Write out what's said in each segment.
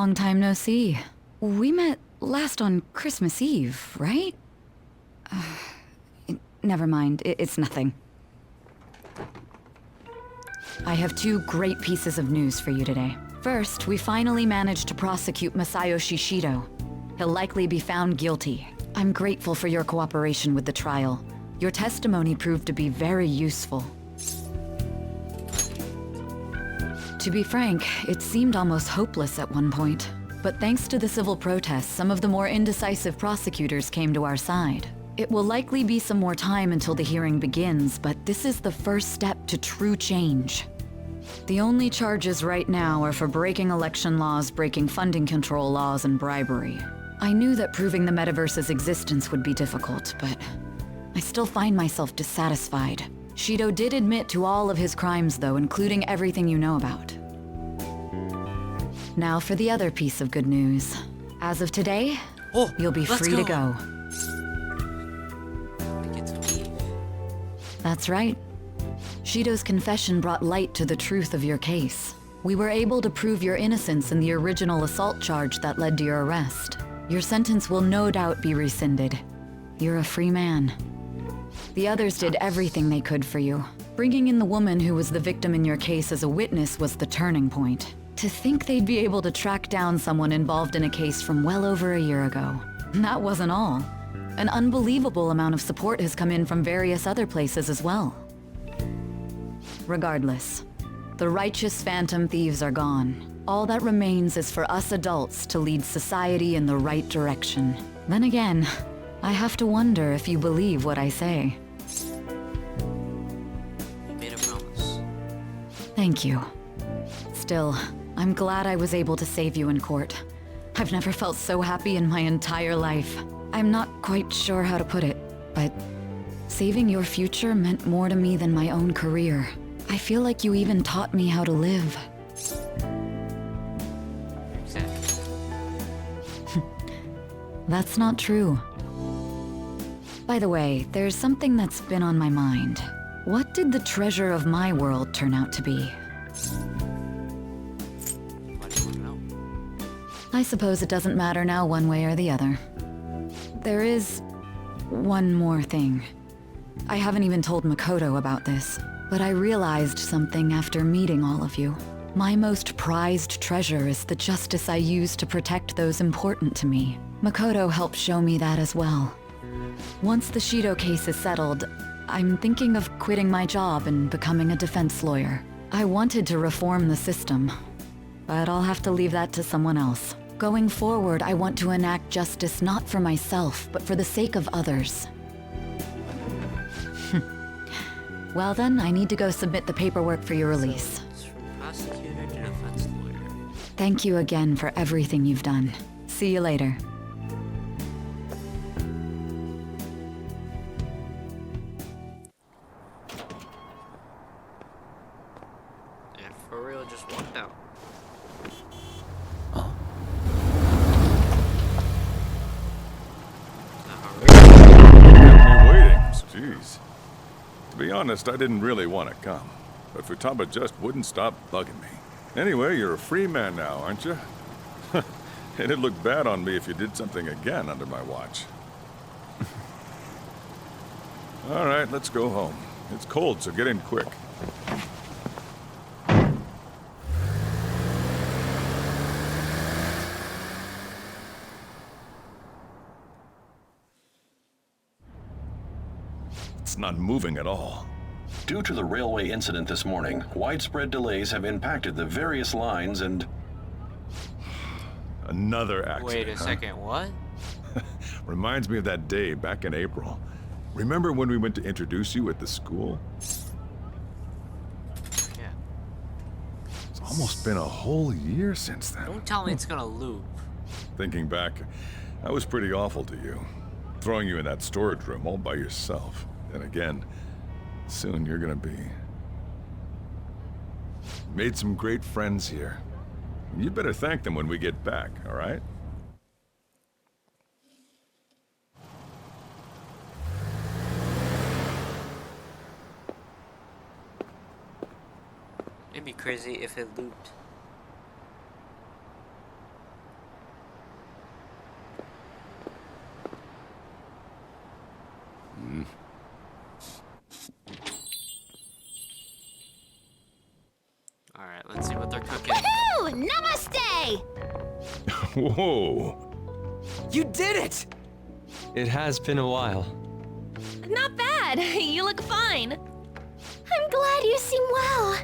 Long time no see. We met last on Christmas Eve, right? Never mind, it's nothing. I have two great pieces of news for you today. First, we finally managed to prosecute Masayoshi Shido. He'll likely be found guilty. I'm grateful for your cooperation with the trial. Your testimony proved to be very useful. To be frank, it seemed almost hopeless at one point. But thanks to the civil protests, some of the more indecisive prosecutors came to our side. It will likely be some more time until the hearing begins, but this is the first step to true change. The only charges right now are for breaking election laws, breaking funding control laws, and bribery. I knew that proving the metaverse's existence would be difficult, but I still find myself dissatisfied. Shido did admit to all of his crimes, though, including everything you know about. Now for the other piece of good news. As of today, you'll be free to go. I get to leave. That's right. Shido's confession brought light to the truth of your case. We were able to prove your innocence in the original assault charge that led to your arrest. Your sentence will no doubt be rescinded. You're a free man. The others did everything they could for you. Bringing in the woman who was the victim in your case as a witness was the turning point. To think they'd be able to track down someone involved in a case from well over a year ago. That wasn't all. An unbelievable amount of support has come in from various other places as well. Regardless, the righteous phantom thieves are gone. All that remains is for us adults to lead society in the right direction. Then again, I have to wonder if you believe what I say. You made a promise. Thank you. Still, I'm glad I was able to save you in court. I've never felt so happy in my entire life. I'm not quite sure how to put it, but saving your future meant more to me than my own career. I feel like you even taught me how to live. Exactly. That's not true. By the way, there's something that's been on my mind. What did the treasure of my world turn out to be? Why do you want to know? I suppose it doesn't matter now one way or the other. There is one more thing. I haven't even told Makoto about this, but I realized something after meeting all of you. My most prized treasure is the justice I use to protect those important to me. Makoto helped show me that as well. Once the Shido case is settled, I'm thinking of quitting my job and becoming a defense lawyer. I wanted to reform the system, but I'll have to leave that to someone else. Going forward, I want to enact justice not for myself, but for the sake of others. Well then, I need to go submit the paperwork for your release. It's from prosecutor to defense lawyer. Thank you again for everything you've done. See you later. And for real, just walked out. Waiting. Jeez. To be honest, I didn't really want to come, but Futaba just wouldn't stop bugging me. Anyway, you're a free man now, aren't you? It'd look bad on me if you did something again under my watch. All right, let's go home. It's cold, so get in quick. It's not moving at all. Due to the railway incident this morning, widespread delays have impacted the various lines and... Another accident. Wait a second, what? Reminds me of that day back in April. Remember when we went to introduce you at the school? Yeah. It's almost been a whole year since then. Don't tell me it's gonna loop. Thinking back, I was pretty awful to you. Throwing you in that storage room all by yourself. And again, soon you're gonna be. Made some great friends here. You'd better thank them when we get back, all right? It'd be crazy if it looped. they're cooking. Woohoo! Namaste! Whoa. You did it! It has been a while. Not bad. You look fine. I'm glad you seem well.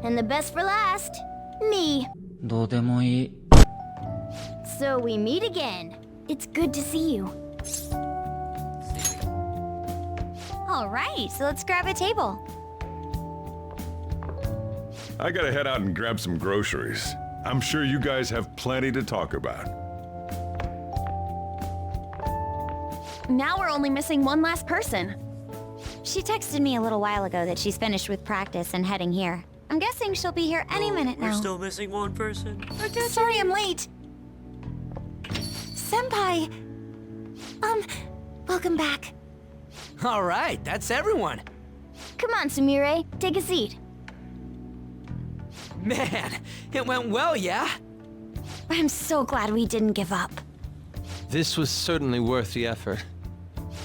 And the best for last, me. どうでもいい。 So we meet again. It's good to see you. All right, so let's grab a table. I gotta head out and grab some groceries. I'm sure you guys have plenty to talk about. Now we're only missing one last person. She texted me a little while ago that she's finished with practice and heading here. I'm guessing she'll be here any minute We're now. still missing one person. Sorry I'm late. Senpai. Welcome back. All right, that's everyone. Come on, Sumire. Take a seat. Man, it went well, yeah? I'm so glad we didn't give up. This was certainly worth the effort.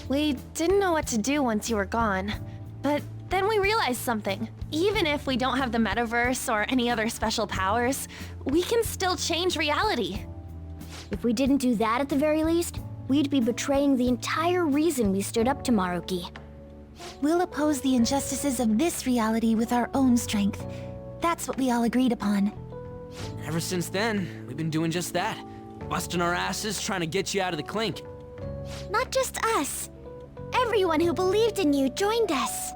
We didn't know what to do once you were gone. But then we realized something. Even if we don't have the metaverse or any other special powers, we can still change reality. If we didn't do that at the very least, we'd be betraying the entire reason we stood up to Maruki. We'll oppose the injustices of this reality with our own strength. That's what we all agreed upon. Ever since then, we've been doing just that. Busting our asses trying to get you out of the clink. Not just us. Everyone who believed in you joined us.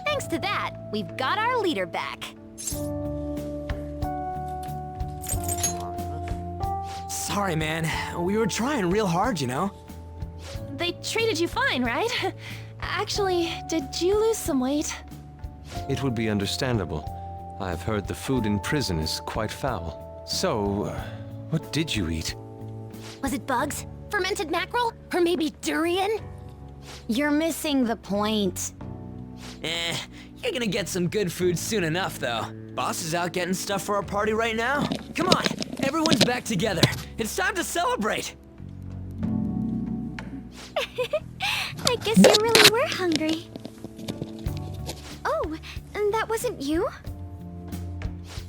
Thanks to that, we've got our leader back. Sorry, man. We were trying real hard, you know? They treated you fine, right? Actually, did you lose some weight? It would be understandable. I've heard the food in prison is quite foul. So, what did you eat? Was it bugs? Fermented mackerel? Or maybe durian? You're missing the point. You're gonna get some good food soon enough, though. Boss is out getting stuff for our party right now. Come on, everyone's back together. It's time to celebrate. I guess you really were hungry. Oh, and that wasn't you?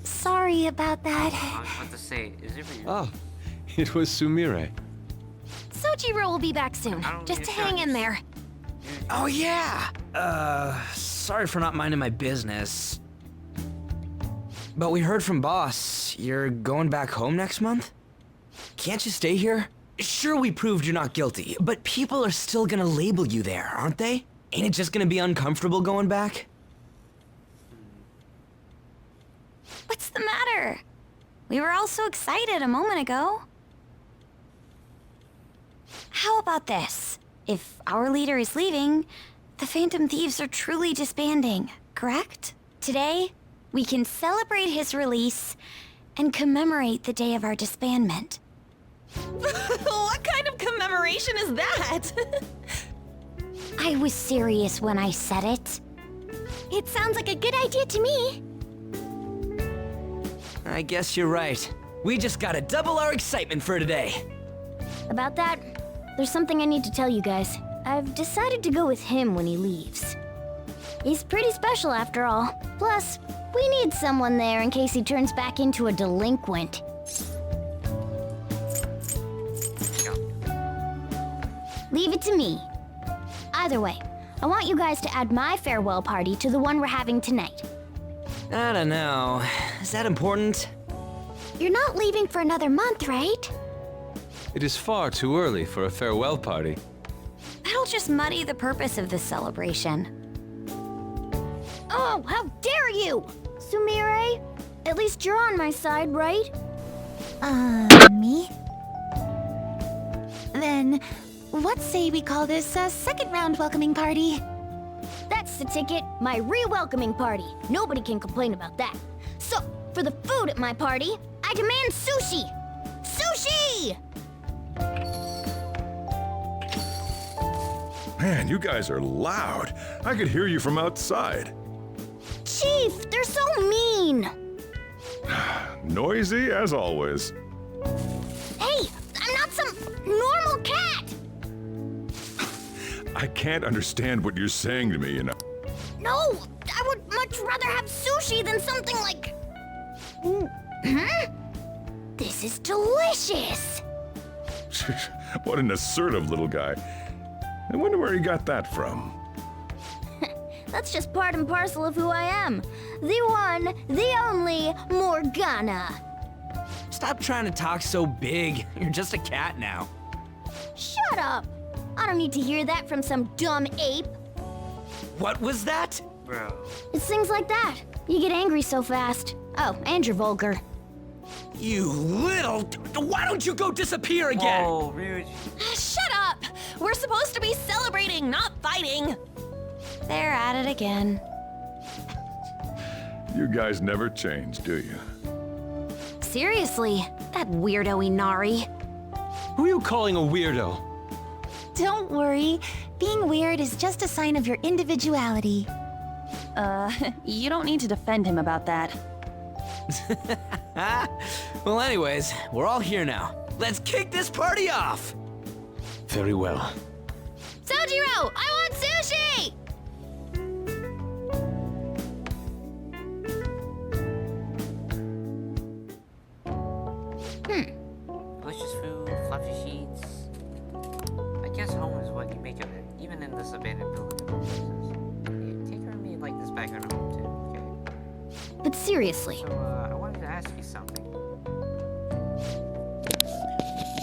Sorry about that. I was about to say, is it for you? Ah, it was Sumire. Sojiro will be back soon. I don't Just need to hang in there. Oh, yeah! Sorry for not minding my business. But we heard from Boss. You're going back home next month? Can't you stay here? Sure, we proved you're not guilty, but people are still gonna label you there, aren't they? Ain't it just gonna be uncomfortable going back? What's the matter? We were all so excited a moment ago. How about this? If our leader is leaving, the Phantom Thieves are truly disbanding, correct? Today, we can celebrate his release and commemorate the day of our disbandment. What kind of commemoration is that? I was serious when I said it. It sounds like a good idea to me. I guess you're right. We just gotta double our excitement for today. About that, there's something I need to tell you guys. I've decided to go with him when he leaves. He's pretty special after all. Plus, we need someone there in case he turns back into a delinquent. Leave it to me. Either way, I want you guys to add my farewell party to the one we're having tonight. I don't know. Is that important? You're not leaving for another month, right? It is far too early for a farewell party. That'll just muddy the purpose of this celebration. Oh, how dare you! Sumire, at least you're on my side, right? Me? Then, what say we call this a second round welcoming party? That's the ticket, my re-welcoming party. Nobody can complain about that. So, for the food at my party, I demand sushi! Sushi! Man, you guys are loud. I could hear you from outside. Chief, they're so mean! Noisy as always. Hey, I'm not some normal cat! I can't understand what you're saying to me, you know. No, I would much much rather have sushi than something like... This is delicious! What an assertive little guy. I wonder where he got that from. That's just part and parcel of who I am. The one, the only Morgana. Stop trying to talk so big. You're just a cat now. Shut up! I don't need to hear that from some dumb ape. What was that? Bro. It's things like that. You get angry so fast. Oh, and you're vulgar. You little... Why don't you go disappear again? Whoa, Ryuji. Shut up! We're supposed to be celebrating, not fighting. They're at it again. You guys never change, do you? Seriously, that weirdo Inari. Who are you calling a weirdo? Don't worry. Being weird is just a sign of your individuality. You don't need to defend him about that. Well, anyways, we're all here now. Let's kick this party off! Very well. Sojiro, I want sushi! Delicious food, fluffy sheets. I guess home is what you make of it, even in this abandoned building. Yeah, take care of me like this back at home too, okay? But seriously, So, I wanted to ask you something.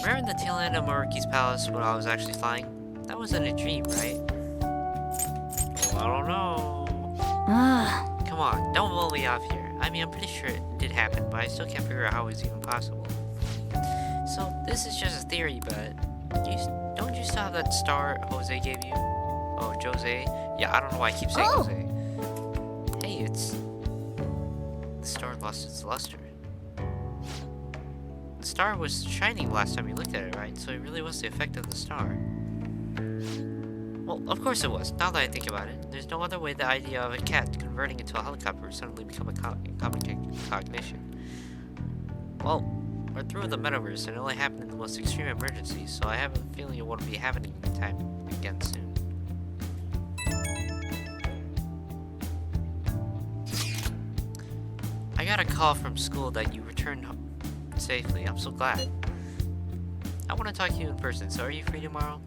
Remember the tail end of Maruki's palace when I was actually flying? That wasn't a dream, right? Well, I don't know. Come on, don't blow me off here. I mean, I'm pretty sure it did happen, but I still can't figure out how it was even possible. So, this is just a theory, but don't you still have that star Jose gave you? Oh, Jose? Yeah, I don't know why I keep saying Oh. Jose. Hey, it's... The star lost its luster. The star was shining last time you looked at it, right? So it really was the effect of the star. Well, of course it was. Now that I think about it, there's no other way the idea of a cat converting into a helicopter would suddenly become a common cognition. Well, we're through the metaverse and it only happened in the most extreme emergencies, so I have a feeling it won't be happening anytime again soon. I got a call from school that you returned home safely. I'm so glad. I want to talk to you in person, so are you free tomorrow?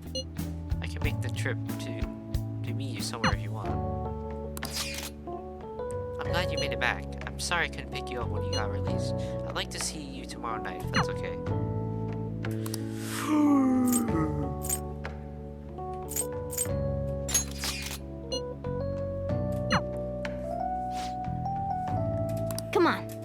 I can make the trip to meet you somewhere if you want. I'm glad you made it back. I'm sorry I couldn't pick you up when you got released. I'd like to see you tomorrow night, if that's okay. come on.